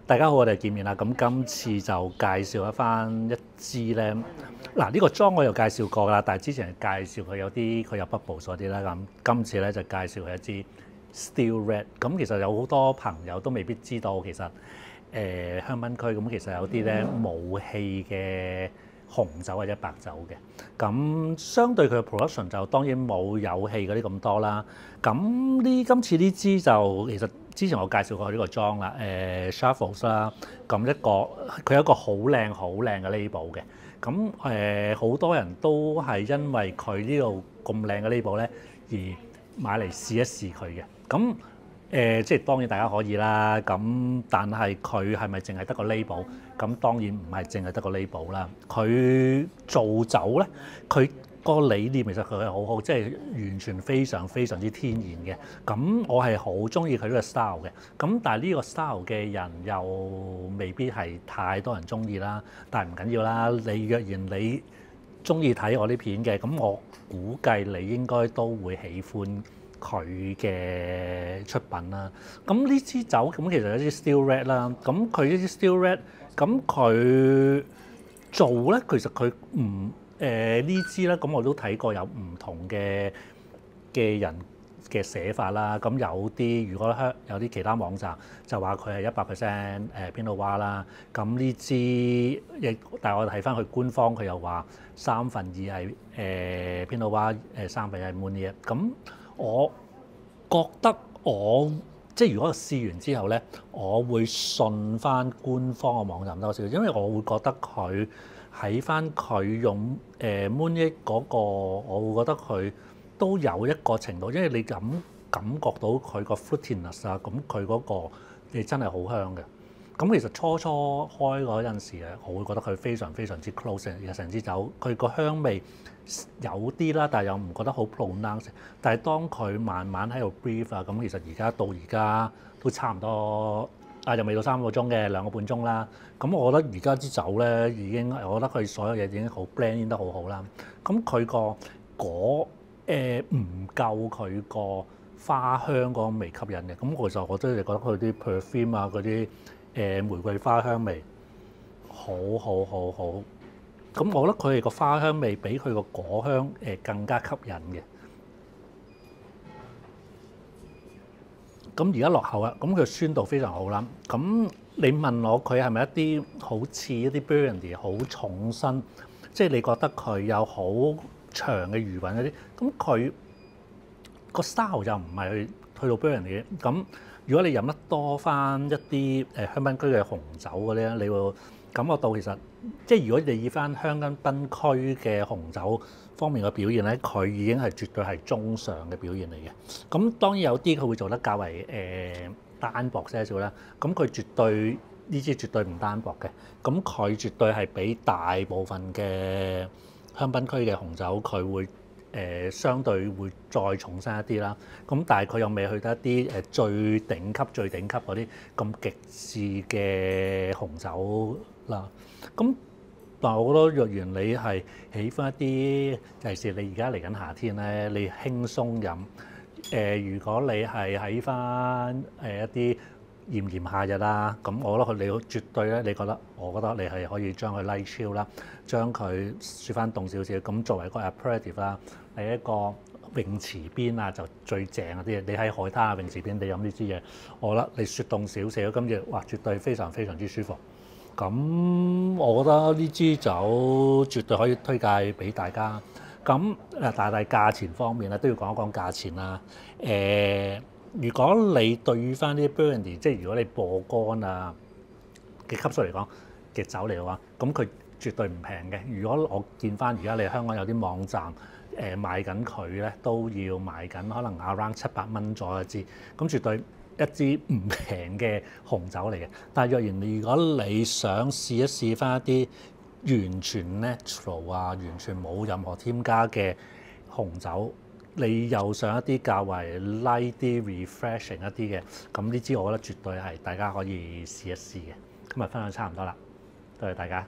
大家好，我哋見面啦。咁今次就介紹翻一支咧。嗱，呢個裝我有介紹過啦，但係之前係介紹佢有 bubble 嗰啲啦。咁今次咧就介紹佢一支 Still Red。咁其實有好多朋友都未必知道，其實香檳區咁其實有啲咧冇氣嘅紅酒或者白酒嘅。咁相對佢嘅 production 就當然冇有氣嗰啲咁多啦。咁今次呢支就其實之前我介紹過呢個裝啦，Shuffles 啦。咁佢有一個好靚嘅 label 嘅。咁好多人都係因為佢呢度咁靚嘅 label 咧，而買嚟試一試佢嘅。咁即係當然大家可以啦。咁但係佢係咪淨係得個 label？咁當然唔係淨係得個 label 啦。佢做酒咧，佢個理念其實佢係好好，即係完全非常之天然嘅。咁我係好中意佢呢個 style 嘅。咁但係呢個 style 嘅人又未必係太多人中意啦。但係唔緊要啦，你若然你中意睇我啲片嘅，咁我估計你應該都會喜歡佢嘅出品啦。咁呢支酒咁其實有啲 Still Red 啦。咁佢呢啲 Still Red，咁佢做咧，其實佢唔呢支咧，咁我都睇過有唔同嘅人嘅寫法啦。咁有啲如果有啲其他網站就話佢係100% Pinot Noir 啦。咁呢支亦，但係我睇翻佢官方，佢又話2/3係Pinot Noir，1/3係 Meunier。咁我覺得即係如果試完之後咧，我會信翻官方嘅網站多少，因為我會覺得佢喺翻佢用Meunier 嗰個，我會覺得佢都有一個程度，因為你感覺到佢個 fruitiness 啊，咁佢嗰個你真係好香嘅。咁其實初開嗰陣時咧，我會覺得佢非常之 close 嘅成支酒，佢個香味有啲啦，但係又唔覺得好 pronounced。但係當佢慢慢喺度 breathe 啊，咁其實到而家都差唔多又未到3個鐘嘅2個半鐘啦。咁我覺得而家支酒咧已經，我覺得佢所有嘢已經好 blend 得好好啦。咁佢個果唔夠佢個花香嗰個味吸引嘅。咁其實我真係覺得佢啲 perfume 啊嗰啲玫瑰花香味好。咁我覺得佢哋個花香味比佢個果香更加吸引嘅。咁而家落口啦，咁佢酸度非常好啦。咁你問我佢係咪一啲好似一啲 Burgundy 好重身，即係你覺得佢有好長嘅餘韻嗰啲？咁佢個 style 就唔係去到 Burgundy 嘅。咁如果你飲得多翻一啲香檳區嘅紅酒嗰啲咧，你會感覺到其實即係如果你以翻香檳區嘅紅酒方面嘅表現咧，佢已經係絕對係中上嘅表現嚟嘅。咁當然有啲佢會做得較為單薄些少啦。咁佢呢支絕對唔單薄嘅。咁佢絕對係比大部分嘅香檳區嘅紅酒佢會相對會再重身一啲啦。咁但係佢又未去得一啲最頂級嗰啲咁極致嘅紅酒啦。咁但係我覺得若然你係喜歡一啲，尤其是你而家嚟緊夏天咧，你輕鬆飲如果你係喺翻一啲炎夏日啦，咁我覺得你絕對咧，我覺得你係可以將佢 light chill 啦，將佢雪翻凍少少，咁作為一個 aperitif 啦，喺一個泳池邊啊就最正嗰啲嘢。你喺海灘啊泳池邊，你飲呢支嘢，我覺得你雪凍少少，跟住哇絕對非常之舒服。咁我覺得呢支酒絕對可以推介俾大家。咁但係價錢方面咧都要講一講價錢啦。如果你對翻啲 Burgundy， 即係如果你播乾啊嘅級數嚟講嘅酒嚟嘅話，咁佢絕對唔平嘅。如果我見翻而家你香港有啲網站賣緊佢咧，都要賣緊可能 around 700蚊左右一支，咁絕對一支唔平嘅紅酒嚟嘅。但係若然如果你想試一試翻一啲完全 natural 啊，完全冇任何添加嘅紅酒，你又想一啲較為 light 啲 refreshing 一啲嘅，咁呢支我覺得絕對係大家可以試一試嘅。今日分享差唔多啦，多謝大家。